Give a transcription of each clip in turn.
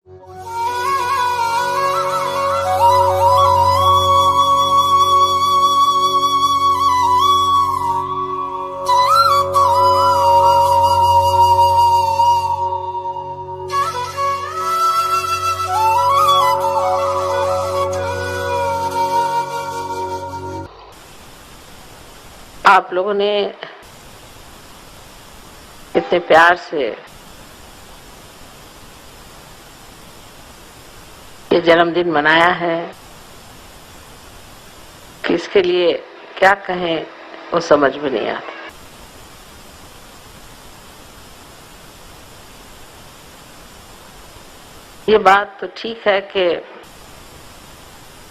आप लोगों ने इतने प्यार से ये जन्मदिन मनाया है कि इसके लिए क्या कहें वो समझ में नहीं आता। ये बात तो ठीक है कि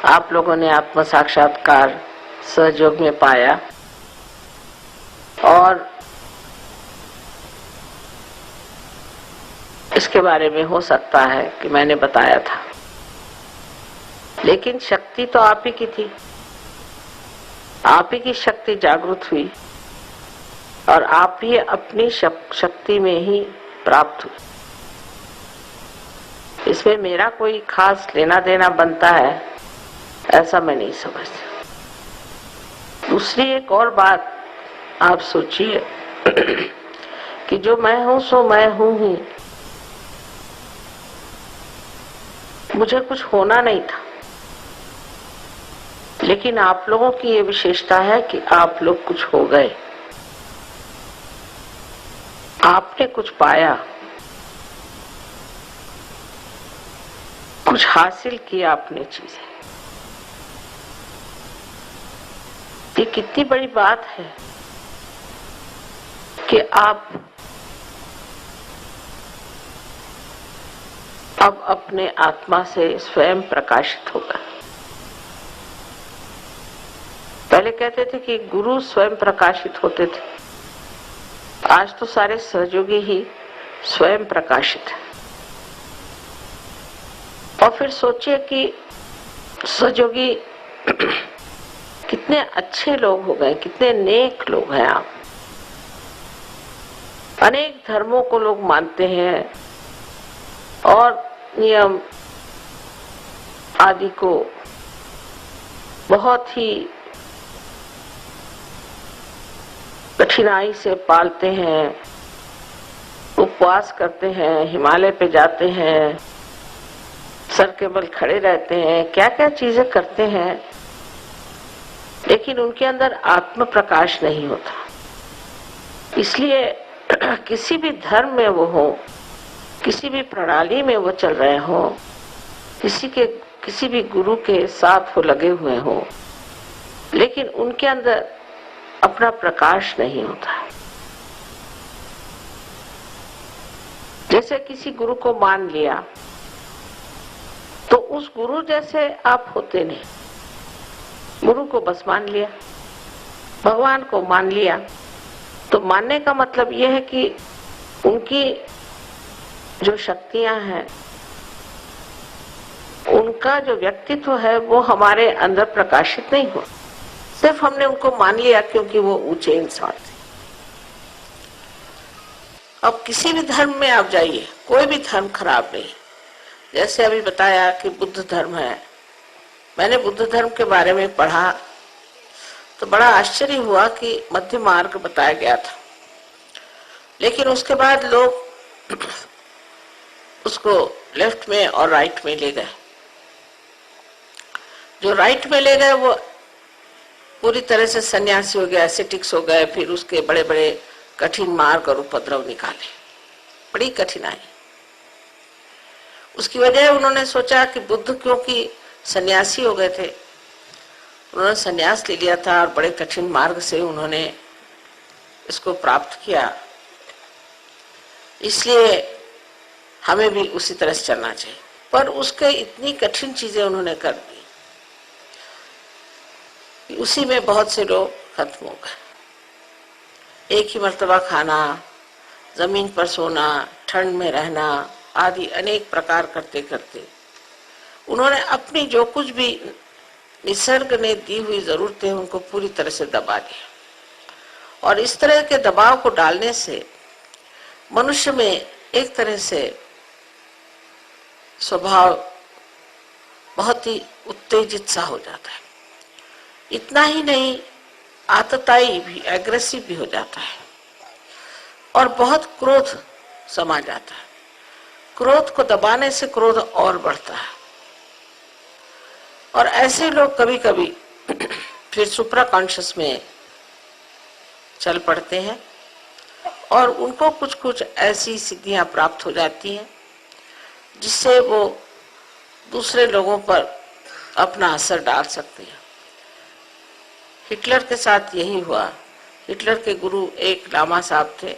आप लोगों ने आत्म साक्षात्कार सहयोग में पाया और इसके बारे में हो सकता है कि मैंने बताया था, लेकिन शक्ति तो आप ही की थी। आप ही की शक्ति जागृत हुई और आप ही अपनी शक्ति में ही प्राप्त हुई। इसमें मेरा कोई खास लेना देना बनता है ऐसा मैं नहीं समझती। दूसरी एक और बात आप सोचिए कि जो मैं हूं सो मैं हूं ही। मुझे कुछ होना नहीं था, लेकिन आप लोगों की ये विशेषता है कि आप लोग कुछ हो गए। आपने कुछ पाया, कुछ हासिल किया आपने चीजें। ये कितनी बड़ी बात है कि आप अब अपने आत्मा से स्वयं प्रकाशित होगा। पहले कहते थे कि गुरु स्वयं प्रकाशित होते थे, आज तो सारे सहयोगी ही स्वयं प्रकाशित है। और फिर सोचिए कि सहयोगी कितने अच्छे लोग हो गए, कितने नेक लोग हैं आप। अनेक धर्मों को लोग मानते हैं और नियम आदि को बहुत ही कठिनाई से पालते हैं, उपवास करते हैं, हिमालय पे जाते हैं, सर के बल खड़े रहते हैं, क्या क्या चीजें करते हैं, लेकिन उनके अंदर आत्म प्रकाश नहीं होता। इसलिए किसी भी धर्म में वो हो, किसी भी प्रणाली में वो चल रहे हो, किसी भी गुरु के साथ वो लगे हुए हो, लेकिन उनके अंदर अपना प्रकाश नहीं होता। जैसे किसी गुरु को मान लिया तो उस गुरु जैसे आप होते नहीं। गुरु को बस मान लिया, भगवान को मान लिया, तो मानने का मतलब यह है कि उनकी जो शक्तियां हैं, उनका जो व्यक्तित्व है वो हमारे अंदर प्रकाशित नहीं हुआ। सिर्फ हमने उनको मान लिया क्योंकि वो ऊंचे इंसान थे। अब किसी भी धर्म में आप जाइए, कोई भी धर्म खराब नहीं। जैसे अभी बताया कि बुद्ध धर्म है, मैंने बुद्ध धर्म के बारे में पढ़ा तो बड़ा आश्चर्य हुआ कि मध्य मार्ग बताया गया था, लेकिन उसके बाद लोग उसको लेफ्ट में और राइट में ले गए। जो राइट में ले गए वो पूरी तरह से सन्यासी हो गए, एसेटिक्स हो गए, फिर उसके बड़े बड़े कठिन मार्ग और उपद्रव निकाले, बड़ी कठिनाई। उसकी वजह उन्होंने सोचा कि बुद्ध क्योंकि सन्यासी हो गए थे, उन्होंने सन्यास ले लिया था और बड़े कठिन मार्ग से उन्होंने इसको प्राप्त किया, इसलिए हमें भी उसी तरह से चलना चाहिए। पर उसके इतनी कठिन चीजें उन्होंने कर दी, उसी में बहुत से लोग खत्म हो गए। एक ही मर्तबा खाना, जमीन पर सोना, ठंड में रहना आदि अनेक प्रकार करते करते उन्होंने अपनी जो कुछ भी निसर्ग ने दी हुई जरूरतें उनको पूरी तरह से दबा दिया। और इस तरह के दबाव को डालने से मनुष्य में एक तरह से स्वभाव बहुत ही उत्तेजित सा हो जाता है। इतना ही नहीं, आतताई भी, एग्रेसिव भी हो जाता है और बहुत क्रोध समा जाता है। क्रोध को दबाने से क्रोध और बढ़ता है और ऐसे लोग कभी कभी फिर सुप्रा कॉन्शियस में चल पड़ते हैं और उनको कुछ कुछ ऐसी सिद्धियां प्राप्त हो जाती हैं जिससे वो दूसरे लोगों पर अपना असर डाल सकते हैं। हिटलर के साथ यही हुआ। हिटलर के गुरु एक लामा साहब थे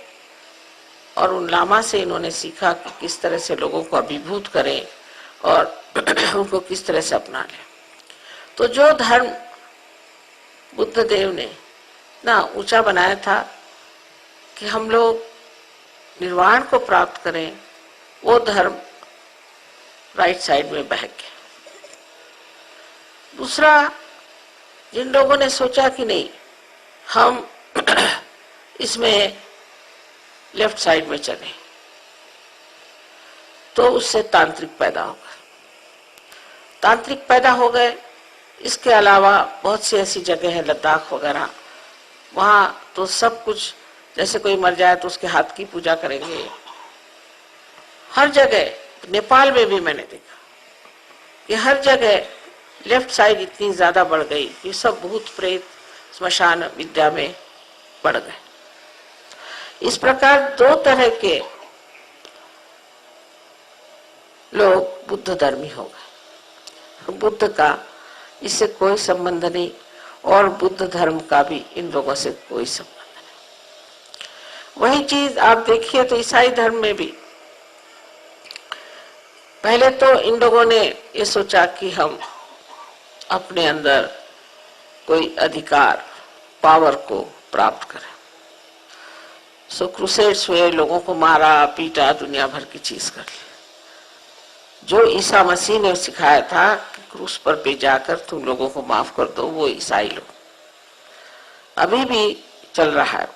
और उन लामा से इन्होंने सीखा कि किस तरह से लोगों को अभिभूत करें और उनको किस तरह से अपना लें। तो जो धर्म बुद्ध देव ने ना ऊंचा बनाया था कि हम लोग निर्वाण को प्राप्त करें, वो धर्म राइट साइड में बह गया। दूसरा, जिन लोगों ने सोचा कि नहीं हम इसमें लेफ्ट साइड में चले, तो उससे तांत्रिक पैदा हो गए। तांत्रिक पैदा हो गए। इसके अलावा बहुत सी ऐसी जगह है, लद्दाख वगैरह, वहां तो सब कुछ, जैसे कोई मर जाए तो उसके हाथ की पूजा करेंगे। हर जगह, नेपाल में भी मैंने देखा कि हर जगह लेफ्ट साइड इतनी ज्यादा बढ़ गई कि सब भूत प्रेत स्मशान विद्या में बढ़ गए। इस प्रकार दो तरह के लोग बुद्ध धर्मी हो गए। बुद्ध का इससे कोई संबंध नहीं और बुद्ध धर्म का भी इन लोगों से कोई संबंध नहीं। वही चीज आप देखिए तो ईसाई धर्म में भी पहले तो इन लोगों ने ये सोचा कि हम अपने अंदर कोई अधिकार, पावर को प्राप्त करें। सो क्रूसेड्स हुए, लोगों को मारा पीटा, दुनिया भर की चीज कर ली। जो ईसा मसीह ने सिखाया था कि क्रूस पर पे जाकर तुम लोगों को माफ कर दो, वो ईसाई लोग अभी भी चल रहा है।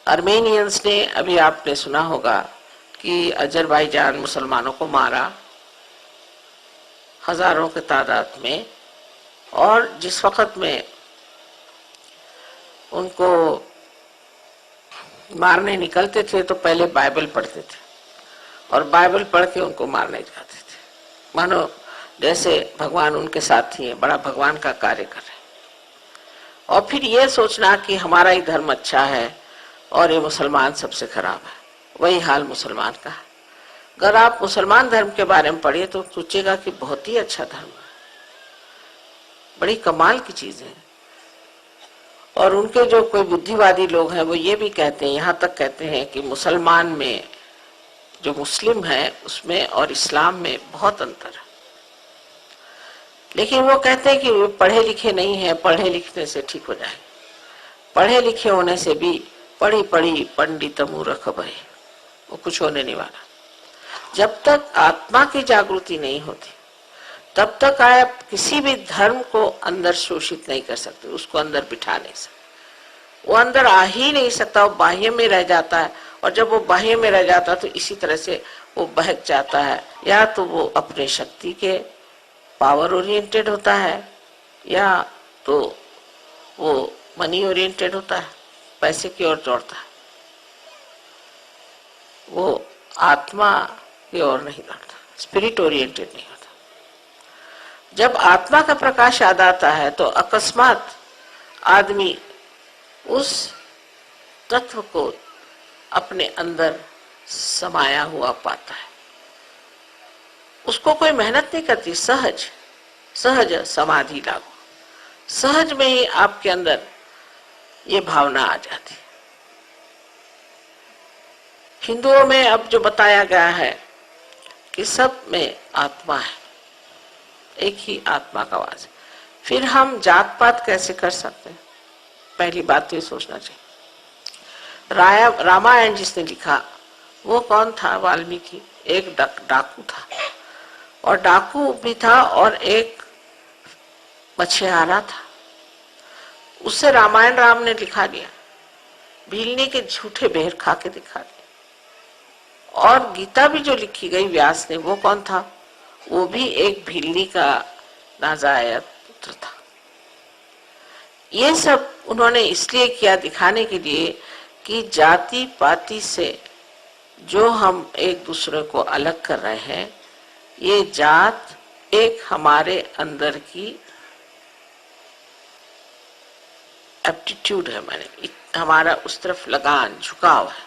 आर्मेनियंस ने, अभी आपने सुना होगा कि अजरबैजान मुसलमानों को मारा हजारों के तादाद में, और जिस वक्त में उनको मारने निकलते थे तो पहले बाइबल पढ़ते थे और बाइबल पढ़ के उनको मारने जाते थे, मानो जैसे भगवान उनके साथी हैं, बड़ा भगवान का कार्य कर रहे हैं। और फिर ये सोचना कि हमारा ही धर्म अच्छा है और ये मुसलमान सबसे खराब है। वही हाल मुसलमान का है। अगर आप मुसलमान धर्म के बारे में पढ़िए तो सोचेगा कि बहुत ही अच्छा धर्म है, बड़ी कमाल की चीज है। और उनके जो कोई बुद्धिवादी लोग हैं वो ये भी कहते हैं, यहाँ तक कहते हैं कि मुसलमान में, जो मुस्लिम है उसमें और इस्लाम में बहुत अंतर है। लेकिन वो कहते हैं कि वो पढ़े लिखे नहीं है, पढ़े लिखने से ठीक हो जाए। पढ़े लिखे होने से भी पढ़ी पढ़ी पंडित मूर्ख भय, वो कुछ होने नहीं वाला। जब तक आत्मा की जागृति नहीं होती तब तक आप किसी भी धर्म को अंदर शोषित नहीं कर सकते, उसको अंदर बिठा नहीं सकते। वो अंदर आ ही नहीं सकता, वो बाह्य में रह जाता है। और जब वो बाह्य में रह जाता है तो इसी तरह से वो बहक जाता है। या तो वो अपने शक्ति के पावर ओरिएंटेड होता है, या तो वो मनी ओरिएंटेड होता है, पैसे की ओर दौड़ता है, वो आत्मा की ओर नहीं दौड़ता, स्पिरिट ओरिएंटेड नहीं होता। जब आत्मा का प्रकाश याद आता है तो अकस्मात आदमी उस तत्व को अपने अंदर समाया हुआ पाता है। उसको कोई मेहनत नहीं करती, सहज सहज समाधि लागू, सहज में ही आपके अंदर ये भावना आ जाती। हिंदुओं में अब जो बताया गया है कि सब में आत्मा है, एक ही आत्मा का वास है, फिर हम जात पात कैसे कर सकते हैं? पहली बात तो ये सोचना चाहिए। रामायण जिसने लिखा वो कौन था? वाल्मीकि। एक डाकू था, और डाकू भी था और एक मछुआरा था। उससे रामायण राम ने लिखा दिया, भीलनी के झूठे बेर खा के दिखा दिया। और गीता भी जो लिखी गई व्यास ने, वो कौन था? वो भी एक भिल्ली का नाजायज पुत्र था। ये सब उन्होंने इसलिए किया, दिखाने के लिए कि जाति पाति से जो हम एक दूसरे को अलग कर रहे हैं, ये जात एक हमारे अंदर की एप्टीट्यूड है, माने हमारा उस तरफ लगान, झुकाव है।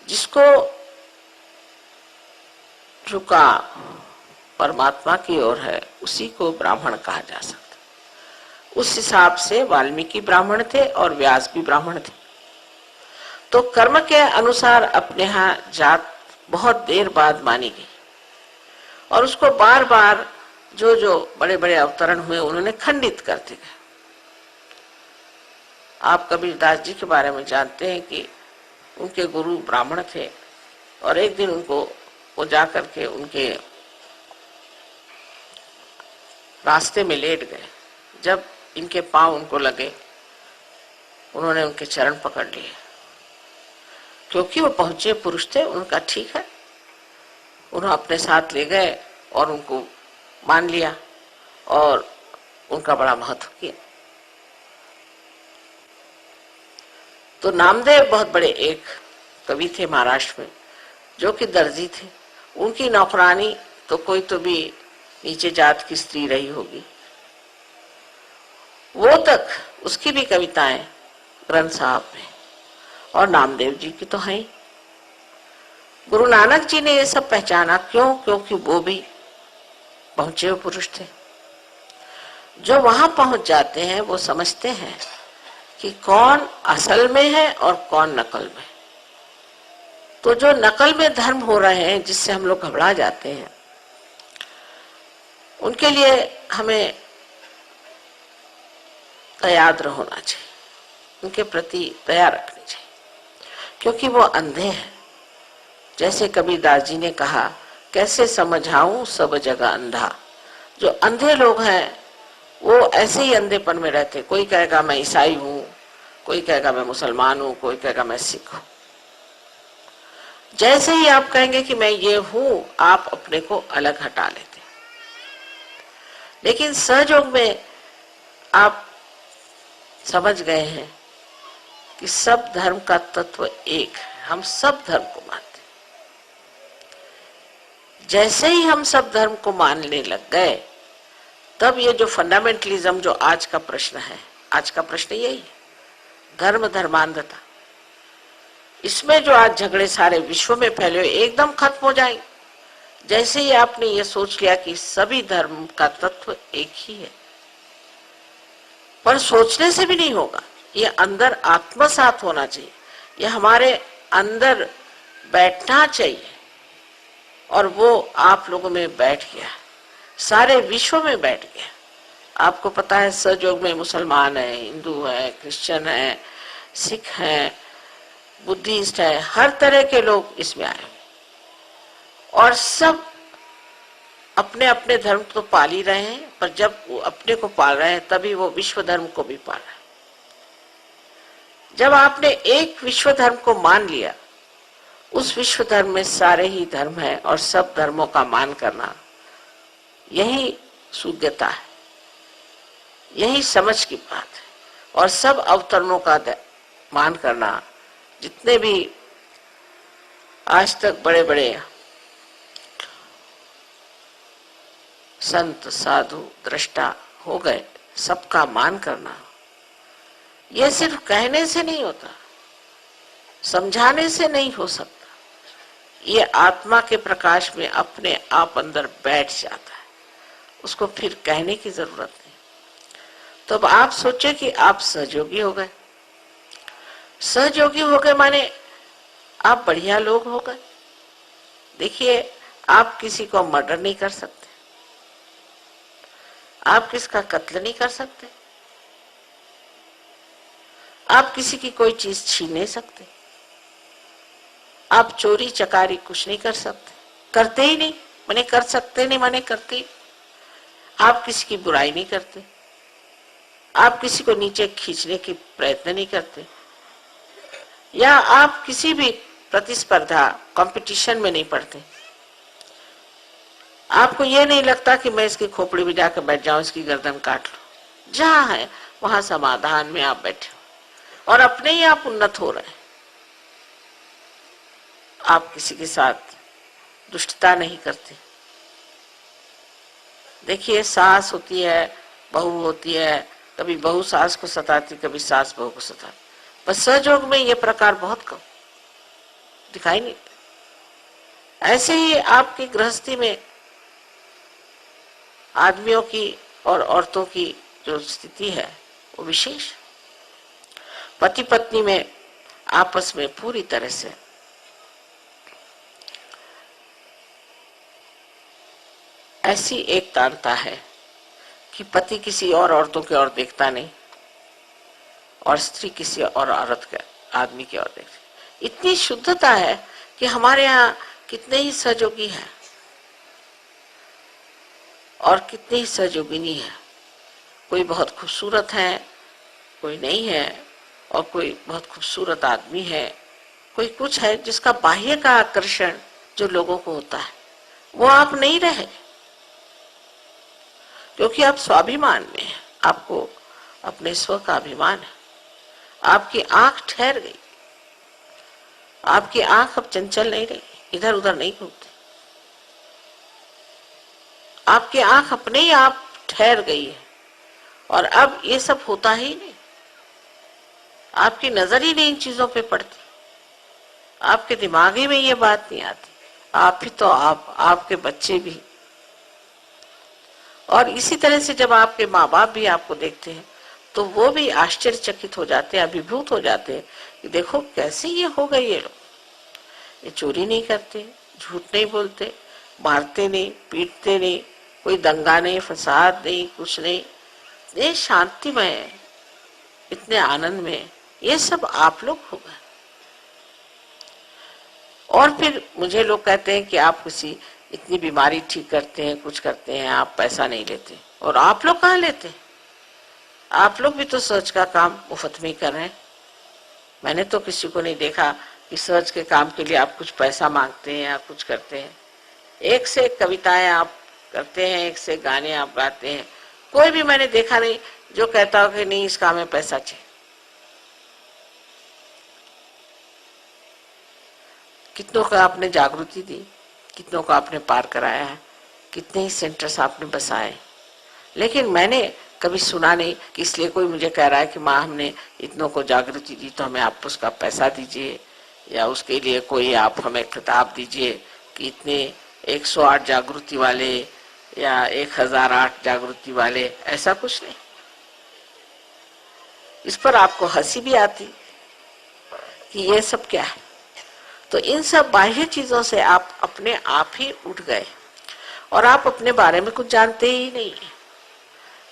जिसको झुका परमात्मा की ओर है, उसी को ब्राह्मण कहा जा सकता। उस हिसाब से वाल्मीकि ब्राह्मण थे और व्यास भी ब्राह्मण थे। तो कर्म के अनुसार अपने यहाँ जात बहुत देर बाद मानी गई और उसको बार बार जो जो बड़े बड़े अवतरण हुए उन्होंने खंडित करते गए। आप कबीरदास जी के बारे में जानते हैं कि उनके गुरु ब्राह्मण थे और एक दिन उनको वो जा करके उनके रास्ते में लेट गए। जब इनके पांव उनको लगे, उन्होंने उनके चरण पकड़ लिए, क्योंकि वो पहुंचे पुरुष थे। उनका ठीक है, उन्हें अपने साथ ले गए और उनको मान लिया और उनका बड़ा महत्व किया। तो नामदेव बहुत बड़े एक कवि थे महाराष्ट्र में, जो कि दर्जी थे। उनकी नौकरानी तो कोई तो भी नीचे जात की स्त्री रही होगी, वो तक उसकी भी कविताएं ग्रंथ साहब में, और नामदेव जी की तो है ही। गुरु नानक जी ने ये सब पहचाना, क्यों? क्योंकि वो भी पहुंचे हुए पुरुष थे। जो वहां पहुंच जाते हैं वो समझते हैं कि कौन असल में है और कौन नकल में। तो जो नकल में धर्म हो रहे हैं, जिससे हम लोग घबरा जाते हैं, उनके लिए हमें तैयार होना चाहिए, उनके प्रति दया रखनी चाहिए, क्योंकि वो अंधे हैं। जैसे कबीरदास जी ने कहा, कैसे समझाऊं सब जगह अंधा। जो अंधे लोग हैं वो ऐसे ही अंधेपन में रहते। कोई कहेगा मैं ईसाई हूं, कोई कहेगा मैं मुसलमान हूं, कोई कहेगा मैं सिख हूं। जैसे ही आप कहेंगे कि मैं ये हूं, आप अपने को अलग हटा लेते। लेकिन सहयोग में आप समझ गए हैं कि सब धर्म का तत्व एक है, हम सब धर्म को मानते। जैसे ही हम सब धर्म को मानने लग गए, तब ये जो फंडामेंटलिज्म, जो आज का प्रश्न है, आज का प्रश्न यही है, धर्म धर्मांधता। इसमें जो आज झगड़े सारे विश्व में फैले हुए, एकदम खत्म हो जाएंगे जैसे ही आपने ये सोच लिया कि सभी धर्म का तत्व एक ही है। पर सोचने से भी नहीं होगा, ये अंदर आत्मसात होना चाहिए, ये हमारे अंदर बैठना चाहिए। और वो आप लोगों में बैठ गया, सारे विश्व में बैठ गया। आपको पता है सहयोग में मुसलमान है, हिंदू है, क्रिश्चियन है, सिख है, बुद्धिस्ट है, हर तरह के लोग इसमें आए और सब अपने अपने धर्म तो पाल ही रहे हैं। पर जब वो अपने को पाल रहे हैं, तभी वो विश्व धर्म को भी पाल रहे हैं। जब आपने एक विश्व धर्म को मान लिया, उस विश्व धर्म में सारे ही धर्म है और सब धर्मों का मान करना, यही शुद्धता है, यही समझ की बात है। और सब अवतरणों का मान करना, जितने भी आज तक बड़े बड़े संत साधु दृष्टा हो गए, सबका मान करना, यह सिर्फ कहने से नहीं होता, समझाने से नहीं हो सकता। ये आत्मा के प्रकाश में अपने आप अंदर बैठ जाता है, उसको फिर कहने की जरूरत नहीं। तो अब आप सोचे कि आप सहयोगी हो गए। सहयोगी हो गए माने आप बढ़िया लोग हो गए। देखिए, आप किसी को मर्डर नहीं कर सकते, आप किसका कत्ल नहीं कर सकते, आप किसी की कोई चीज छीन नहीं सकते, आप चोरी चकारी कुछ नहीं कर सकते, करते ही नहीं, माने कर सकते नहीं, माने करते ही। आप किसी की बुराई नहीं करते, आप किसी को नीचे खींचने की प्रयत्न नहीं करते, या आप किसी भी प्रतिस्पर्धा, कंपटीशन में नहीं पड़ते। आपको ये नहीं लगता कि मैं इसकी खोपड़ी में जाकर बैठ जाऊं, इसकी गर्दन काट लूं। जहां है वहां समाधान में आप बैठे हो और अपने ही आप उन्नत हो रहे हैं। आप किसी के साथ दुष्टता नहीं करते। देखिए, सास होती है, बहू होती है, कभी बहू सास को सताती, कभी सास बहू को सताती, पर सहयोग में ये प्रकार बहुत कम दिखाई नहीं। ऐसे ही आपकी गृहस्थी में आदमियों की और औरतों की जो स्थिति है वो विशेष। पति पत्नी में आपस में पूरी तरह से ऐसी एकतानता है कि पति किसी और औरतों की ओर देखता नहीं और स्त्री किसी और औरत के आदमी की ओर देखती। इतनी शुद्धता है कि हमारे यहाँ कितने ही सहयोगी हैं और कितनी ही सहयोगिनी है। कोई बहुत खूबसूरत है, कोई नहीं है, और कोई बहुत खूबसूरत आदमी है, कोई कुछ है जिसका बाह्य का आकर्षण जो लोगों को होता है वो आप नहीं रहे, क्योंकि आप स्वाभिमान में हैं। आपको अपने स्व का अभिमान है। आपकी आंख ठहर गई, आपकी आंख अब चंचल नहीं रही, इधर उधर नहीं घूमती। आपकी आंख अपने ही आप ठहर गई है और अब ये सब होता ही नहीं। आपकी नजर ही नहीं इन चीजों पे पड़ती, आपके दिमाग ही में ये बात नहीं आती। आप ही तो आप, आपके बच्चे भी। और इसी तरह से जब आपके माँ बाप भी आपको देखते हैं तो वो भी आश्चर्यचकित हो जाते हैं, अभिभूत हो जाते हैं कि देखो कैसे ये हो गए ये लोग। ये चोरी नहीं करते, झूठ नहीं बोलते, मारते नहीं, पीटते नहीं, कोई दंगा नहीं, फसाद नहीं, कुछ नहीं, ये शांतिमय है, इतने आनंद में। ये सब आप लोग हो गए। और फिर मुझे लोग कहते हैं कि आप किसी इतनी बीमारी ठीक करते हैं, कुछ करते हैं, आप पैसा नहीं लेते। और आप लोग कहाँ लेते हैं? आप लोग भी तो सर्च का काम मुफ्त में कर रहे हैं। मैंने तो किसी को नहीं देखा कि सर्च के काम के लिए आप कुछ पैसा मांगते हैं या कुछ करते हैं। एक से एक कविताएं आप करते हैं, एक से गाने आप गाते हैं। कोई भी मैंने देखा नहीं जो कहता हो कि नहीं इस काम में पैसा चाहिए। कितनों को आपने जागृति दी, कितनों को आपने पार कराया है, कितने ही सेंटर्स आपने बसाए, लेकिन मैंने कभी सुना नहीं कि इसलिए कोई मुझे कह रहा है कि माँ हमने इतनों को जागृति दी तो हमें आप उसका पैसा दीजिए, या उसके लिए कोई आप हमें खिताब दीजिए कि इतने 108 जागृति वाले या 1008 जागृति वाले। ऐसा कुछ नहीं। इस पर आपको हंसी भी आती कि ये सब क्या है। तो इन सब बाह्य चीजों से आप अपने आप ही उठ गए और आप अपने बारे में कुछ जानते ही नहीं।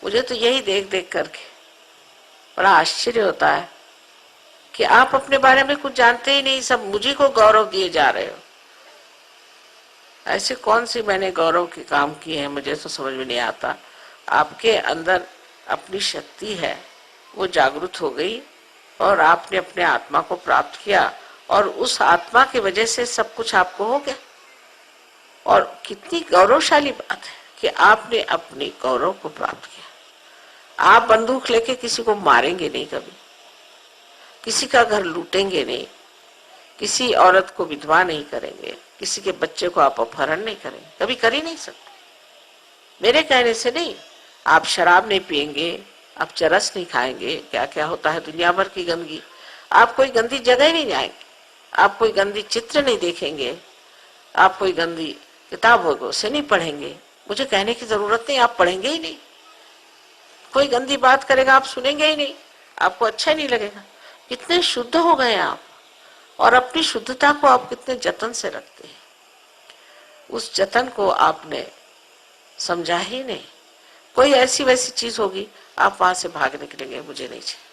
मुझे तो यही देख देख करके बड़ा आश्चर्य होता है कि आप अपने बारे में कुछ जानते ही नहीं, सब मुझे को गौरव दिए जा रहे हो। ऐसे कौन सी मैंने गौरव के काम किए हैं, मुझे तो समझ में नहीं आता। आपके अंदर अपनी शक्ति है, वो जागृत हो गई और आपने अपने आत्मा को प्राप्त किया और उस आत्मा की वजह से सब कुछ आपको हो गया। और कितनी गौरवशाली बात है कि आपने अपने गौरव को प्राप्त किया। आप बंदूक लेके किसी को मारेंगे नहीं, कभी किसी का घर लूटेंगे नहीं, किसी औरत को विधवा नहीं करेंगे, किसी के बच्चे को आप अपहरण नहीं करेंगे, कभी कर ही नहीं सकते। मेरे कहने से नहीं। आप शराब नहीं पिएंगे, आप चरस नहीं खाएंगे, क्या क्या होता है दुनिया भर की गंदगी। आप कोई गंदी जगह नहीं जाएंगे, आप कोई गंदी चित्र नहीं देखेंगे, आप कोई गंदी किताबों से नहीं पढ़ेंगे। मुझे कहने की जरूरत नहीं, आप पढ़ेंगे ही नहीं। कोई गंदी बात करेगा आप सुनेंगे ही नहीं, आपको अच्छा ही नहीं लगेगा। कितने शुद्ध हो गए आप, और अपनी शुद्धता को आप कितने जतन से रखते हैं। उस जतन को आपने समझा ही नहीं। कोई ऐसी वैसी चीज होगी आप वहां से भाग निकलेंगे, मुझे नहीं चाहिए।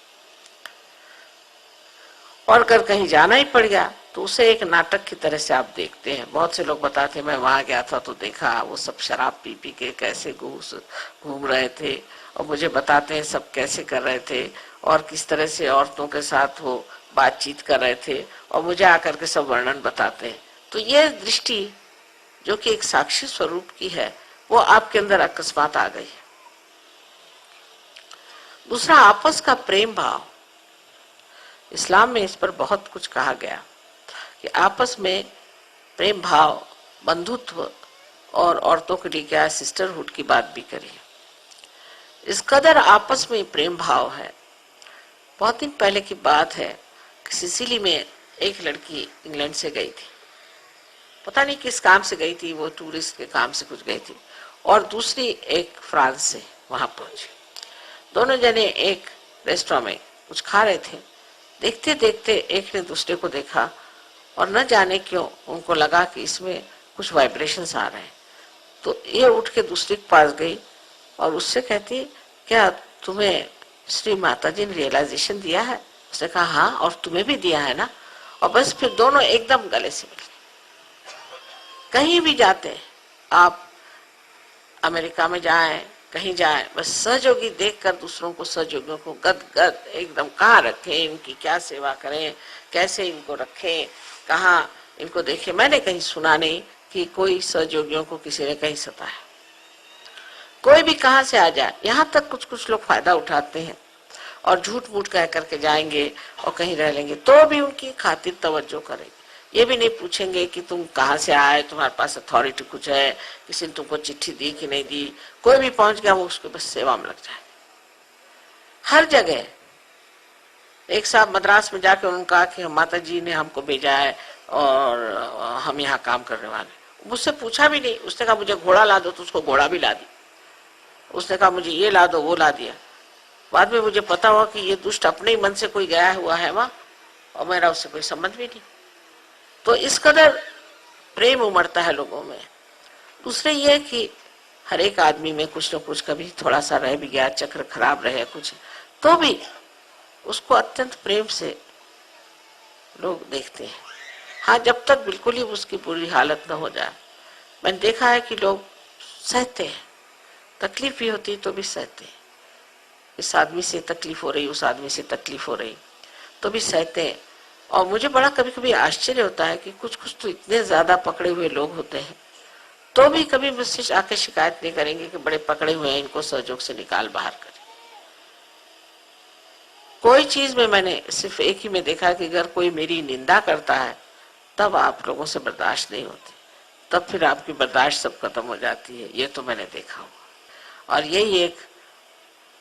और अगर कहीं जाना ही पड़ गया तो उसे एक नाटक की तरह से आप देखते हैं। बहुत से लोग बताते हैं मैं वहां गया था तो देखा वो सब शराब पी पी के कैसे घूम रहे थे, और मुझे बताते हैं सब कैसे कर रहे थे और किस तरह से औरतों के साथ वो बातचीत कर रहे थे और मुझे आकर के सब वर्णन बताते हैं। तो ये दृष्टि जो कि एक साक्षी स्वरूप की है वो आपके अंदर अकस्मात आ गई है। दूसरा, आपस का प्रेम भाव। इस्लाम में इस पर बहुत कुछ कहा गया कि आपस में प्रेम भाव, बंधुत्व, और औरतों के लिए क्या सिस्टरहुड की बात भी करी। इस कदर आपस में प्रेम भाव है। बहुत दिन पहले की बात है कि सिसिली में एक लड़की इंग्लैंड से गई थी, पता नहीं किस काम से गई थी, वो टूरिस्ट के काम से कुछ गई थी, और दूसरी एक फ्रांस से वहां पहुंची। दोनों जने एक रेस्टोरेंट में कुछ खा रहे थे। देखते देखते एक ने दूसरे को देखा और न जाने क्यों उनको लगा कि इसमें कुछ वाइब्रेशंस आ रहे हैं। तो ये उठ के दूसरे के पास गई और उससे कहती, क्या तुम्हें श्री माता जी ने रियलाइजेशन दिया है? उसने कहा हाँ, और तुम्हें भी दिया है ना। और बस फिर दोनों एकदम गले से मिले। कहीं भी जाते हैं आप, अमेरिका में जाएं, कहीं जाएं, बस सहयोगी देखकर दूसरों को, सहयोगियों को गद गद एकदम कहाँ रखें, इनकी क्या सेवा करें, कैसे इनको रखें, कहाँ इनको देखें। मैंने कहीं सुना नहीं कि कोई सहयोगियों को किसी ने कहीं सताया। कोई भी कहाँ से आ जाए, यहाँ तक कुछ कुछ लोग फायदा उठाते हैं और झूठ मूठ कह करके जाएंगे और कहीं रह लेंगे, तो भी उनकी खातिर तवज्जो करेंगे। ये भी नहीं पूछेंगे कि तुम कहाँ से आए, तुम्हारे पास अथॉरिटी कुछ है, किसी ने तुमको चिट्ठी दी कि नहीं दी। कोई भी पहुंच गया वो उसके बस सेवा में लग जाए। हर जगह। एक साहब मद्रास में जाके उन्होंने कहा कि माता जी ने हमको भेजा है और हम यहाँ काम करने वाले। मुझसे पूछा भी नहीं, उसने कहा मुझे घोड़ा ला दो, तो उसको घोड़ा भी ला दी। उसने कहा मुझे ये ला दो, वो ला दिया। बाद में मुझे पता हुआ कि ये दुष्ट अपने ही मन से कोई गया हुआ है वहां, और मेरा उससे कोई संबंध भी नहीं। तो इस कदर प्रेम उमड़ता है लोगों में। दूसरे ये कि हर एक आदमी में कुछ न कुछ कभी थोड़ा सा रह भी गया, चक्र खराब रहे कुछ, तो भी उसको अत्यंत प्रेम से लोग देखते हैं। हाँ, जब तक बिल्कुल ही उसकी बुरी हालत न हो जाए। मैंने देखा है कि लोग सहते हैं, तकलीफ भी होती तो भी सहते हैं। इस आदमी से तकलीफ हो रही, उस आदमी से तकलीफ हो रही, तो भी सहते हैं। और मुझे बड़ा कभी कभी आश्चर्य होता है कि कुछ कुछ तो इतने ज्यादा पकड़े हुए लोग होते हैं, तो भी कभी मुझसे आके शिकायत नहीं करेंगे कि बड़े पकड़े हुए हैं, इनको सहयोग से निकाल बाहर करें। कोई चीज में मैंने सिर्फ एक ही में देखा कि अगर कोई मेरी निंदा करता है तब आप लोगों से बर्दाश्त नहीं होती, तब फिर आपकी बर्दाश्त सब खत्म हो जाती है। ये तो मैंने देखा हुआ, और यही एक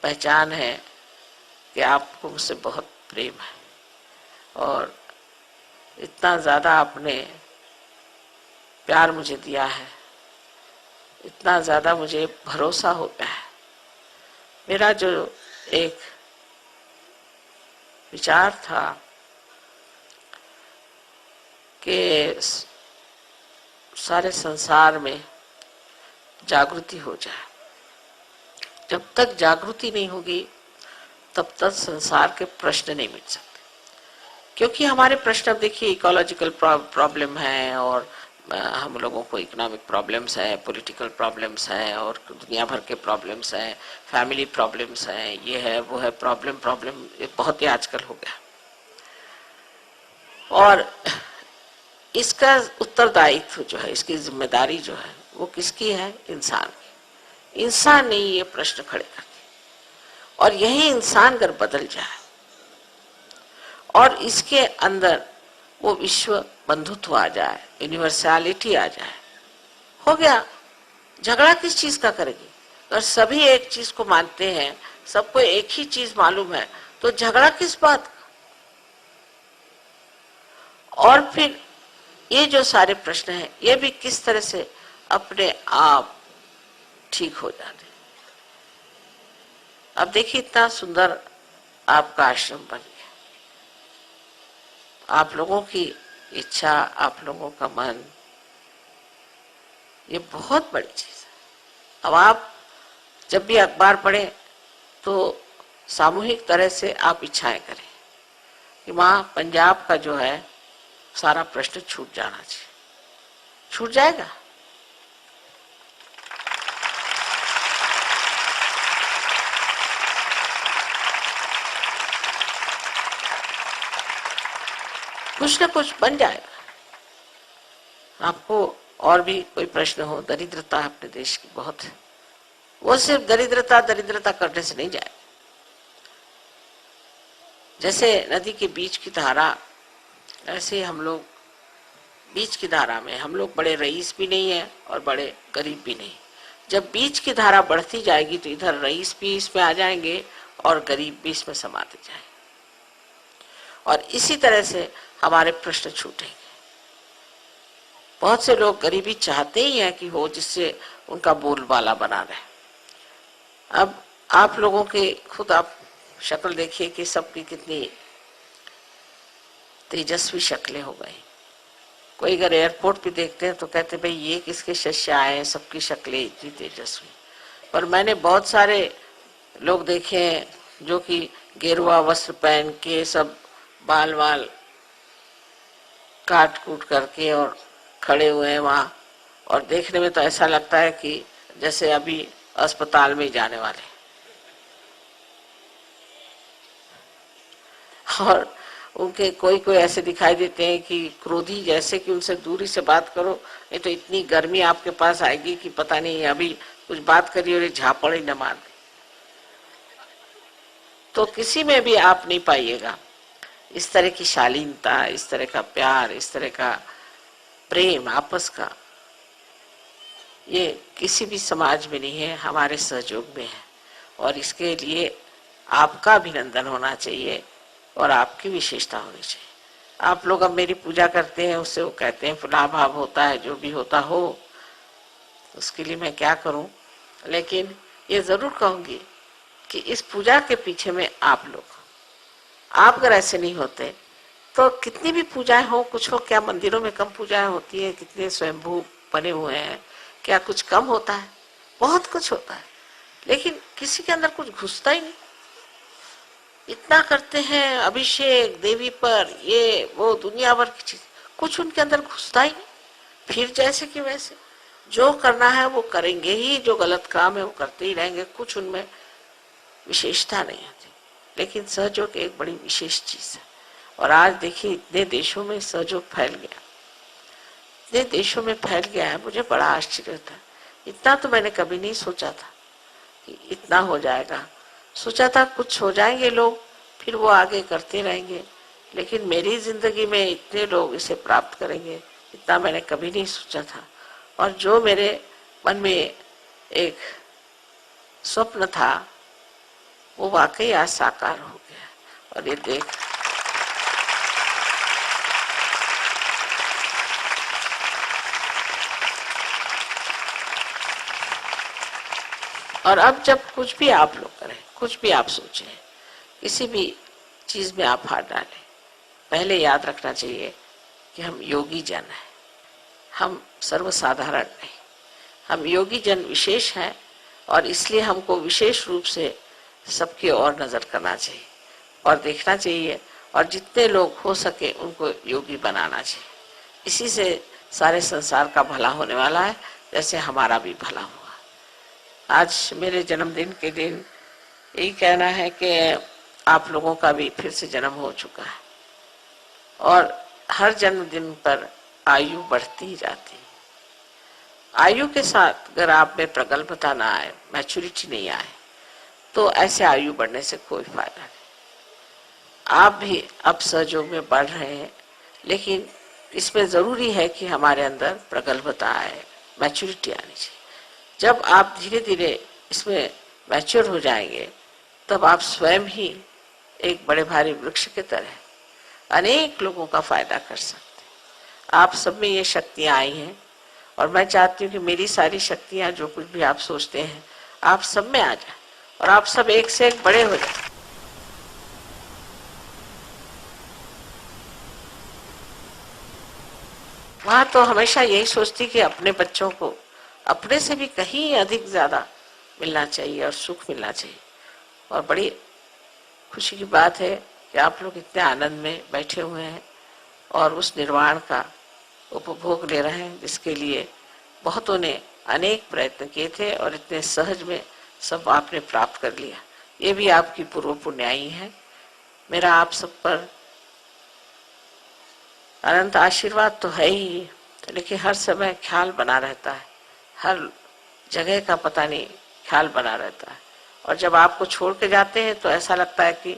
पहचान है कि आपको मुझसे बहुत प्रेम है, और इतना ज्यादा आपने प्यार मुझे दिया है, इतना ज्यादा मुझे भरोसा हो गया है। मेरा जो एक विचार था कि सारे संसार में जागृति हो जाए, जब तक जागृति नहीं होगी तब तक संसार के प्रश्न नहीं मिट सकते। क्योंकि हमारे प्रश्न, अब देखिए, इकोलॉजिकल प्रॉब्लम है, और हम लोगों को इकोनॉमिक प्रॉब्लम्स है, पॉलिटिकल प्रॉब्लम्स है, और दुनिया भर के प्रॉब्लम्स हैं, फैमिली प्रॉब्लम्स हैं, ये है वो है, प्रॉब्लम बहुत ही आजकल हो गया। और इसका उत्तरदायित्व जो है, इसकी जिम्मेदारी जो है, वो किसकी है? इंसान की। इंसान ने ये प्रश्न खड़े कर दिए, और यही इंसान अगर बदल जाए और इसके अंदर वो विश्व बंधुत्व आ जाए, यूनिवर्सैलिटी आ जाए, हो गया। झगड़ा किस चीज का करेगी? अगर सभी एक चीज को मानते हैं, सबको एक ही चीज मालूम है, तो झगड़ा किस बात का? और फिर ये जो सारे प्रश्न हैं, ये भी किस तरह से अपने आप ठीक हो जाते। अब देखिए, इतना सुंदर आपका आश्रम बन गया, आप लोगों की इच्छा, आप लोगों का मन, ये बहुत बड़ी चीज है। अब आप जब भी अखबार पढ़ें तो सामूहिक तरह से आप इच्छाएं करें कि वहां पंजाब का जो है सारा प्रश्न छूट जाना चाहिए। छूट जाएगा? कुछ ना कुछ बन जाएगा। आपको और भी कोई प्रश्न हो? दरिद्रता अपने देश की बहुत है, वो सिर्फ दरिद्रता दरिद्रता करने से नहीं जाए। जैसे नदी के बीच की धारा, ऐसे हम लोग बीच की धारा में, हम लोग बड़े रईस भी नहीं है और बड़े गरीब भी नहीं। जब बीच की धारा बढ़ती जाएगी तो इधर रईस भी इसमें आ जाएंगे और गरीब भी इसमें समाते जाएंगे, और इसी तरह से हमारे प्रश्न छूटेंगे। बहुत से लोग गरीबी चाहते ही हैं कि हो, जिससे उनका बोलबाला बना रहे। अब आप लोगों के खुद आप शक्ल देखिए कि सबकी कितनी तेजस्वी शक्लें हो गई। कोई अगर एयरपोर्ट पे देखते हैं तो कहते भाई ये किसके शिष्य आए हैं, सबकी शक्लें इतनी तेजस्वी। पर मैंने बहुत सारे लोग देखे हैं जो कि गेरुआ वस्त्र पहन के, सब बाल वाल काट कूट करके और खड़े हुए हैं वहां, और देखने में तो ऐसा लगता है कि जैसे अभी अस्पताल में जाने वाले। और उनके कोई कोई ऐसे दिखाई देते हैं कि क्रोधी, जैसे कि उनसे दूरी से बात करो, नहीं तो इतनी गर्मी आपके पास आएगी कि पता नहीं अभी कुछ बात करी और झापड़ ही न मार दे। तो किसी में भी आप नहीं पाइएगा इस तरह की शालीनता, इस तरह का प्यार, इस तरह का प्रेम आपस का। ये किसी भी समाज में नहीं है, हमारे सहयोग में है, और इसके लिए आपका अभिनंदन होना चाहिए और आपकी विशेषता होनी चाहिए। आप लोग अब मेरी पूजा करते हैं, उससे वो कहते हैं फुला भाव होता है, जो भी होता हो, उसके लिए मैं क्या करूं। लेकिन ये जरूर कहूंगी कि इस पूजा के पीछे में आप लोग, आप अगर ऐसे नहीं होते तो कितनी भी पूजाएं हो, कुछ हो, क्या मंदिरों में कम पूजाएं होती है? कितने स्वयंभू बने हुए हैं, क्या कुछ कम होता है? बहुत कुछ होता है, लेकिन किसी के अंदर कुछ घुसता ही नहीं। इतना करते हैं अभिषेक देवी पर, ये वो दुनिया भर की चीज, कुछ उनके अंदर घुसता ही नहीं। फिर जैसे कि वैसे जो करना है वो करेंगे ही, जो गलत काम है वो करते ही रहेंगे, कुछ उनमें विशेषता नहीं आती। लेकिन सहयोग एक बड़ी विशेष चीज है। और आज देखिए इतने देशों में सहयोग फैल गया, इतने देशों में फैल गया है, मुझे बड़ा आश्चर्य था। इतना तो मैंने कभी नहीं सोचा था कि इतना हो जाएगा। सोचा था कुछ हो जाएंगे लोग, फिर वो आगे करते रहेंगे, लेकिन मेरी जिंदगी में इतने लोग इसे प्राप्त करेंगे, इतना मैंने कभी नहीं सोचा था। और जो मेरे मन में एक स्वप्न था वो वाकई आज साकार हो गया। और ये देख और अब जब कुछ भी आप लोग करें, कुछ भी आप सोचें, किसी भी चीज में आप हाथ डालें, पहले याद रखना चाहिए कि हम योगी जन हैं, हम सर्वसाधारण नहीं, हम योगी जन विशेष हैं, और इसलिए हमको विशेष रूप से सबकी ओर नजर करना चाहिए और देखना चाहिए, और जितने लोग हो सके उनको योगी बनाना चाहिए। इसी से सारे संसार का भला होने वाला है, जैसे हमारा भी भला हुआ। आज मेरे जन्मदिन के दिन यही कहना है कि आप लोगों का भी फिर से जन्म हो चुका है, और हर जन्मदिन पर आयु बढ़ती ही जाती है। आयु के साथ अगर आप में प्रगल्भता ना आए, मैच्योरिटी नहीं आए, तो ऐसे आयु बढ़ने से कोई फायदा नहीं। आप भी अब सहयोग में बढ़ रहे हैं, लेकिन इसमें जरूरी है कि हमारे अंदर प्रगल्भता आए, मैच्योरिटी आनी चाहिए। जब आप धीरे धीरे इसमें मैच्योर हो जाएंगे, तब आप स्वयं ही एक बड़े भारी वृक्ष की तरह अनेक लोगों का फायदा कर सकते हैं। आप सब में ये शक्तियां आई हैं, और मैं चाहती हूँ कि मेरी सारी शक्तियां, जो कुछ भी आप सोचते हैं, आप सब में आ जाए, और आप सब एक से एक बड़े हो जाए। वहां तो हमेशा यही सोचती कि अपने बच्चों को अपने से भी कहीं अधिक ज्यादा मिलना चाहिए और सुख मिलना चाहिए। और बड़ी खुशी की बात है कि आप लोग इतने आनंद में बैठे हुए हैं और उस निर्वाण का उपभोग ले रहे हैं, जिसके लिए बहुतों ने अनेक प्रयत्न किए थे, और इतने सहज में सब आपने प्राप्त कर लिया। ये भी आपकी पूर्व पुण्याई है। मेरा आप सब पर अनंत आशीर्वाद तो है ही, लेकिन हर समय ख्याल बना रहता है, हर जगह का पता नहीं ख्याल बना रहता है। और जब आपको छोड़ के जाते हैं तो ऐसा लगता है कि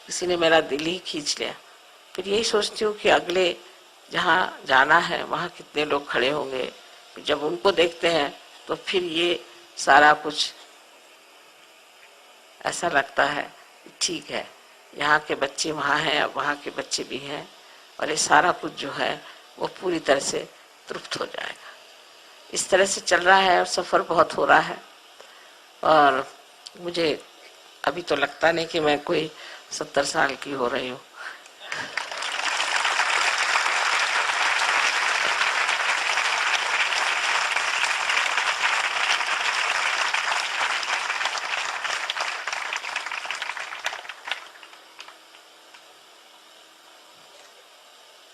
किसी ने मेरा दिल ही खींच लिया। फिर यही सोचती हूँ कि अगले जहाँ जाना है वहाँ कितने लोग खड़े होंगे, जब उनको देखते हैं तो फिर ये सारा कुछ ऐसा लगता है ठीक है, यहाँ के बच्चे वहाँ हैं, वहाँ के बच्चे भी हैं, और ये सारा कुछ जो है वो पूरी तरह से तृप्त हो जाएगा। इस तरह से चल रहा है और सफर बहुत हो रहा है। और मुझे अभी तो लगता नहीं कि मैं कोई 70 साल की हो रही हूँ।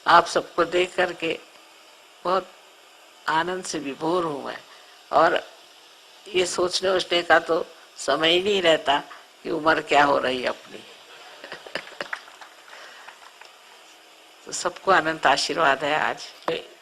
आप सबको देख करके बहुत आनंद से विभोर हूँ मैं, और ये सोचने उठने का तो समय ही नहीं रहता कि उम्र क्या हो रही है अपनी। तो सबको अनंत आशीर्वाद है आज।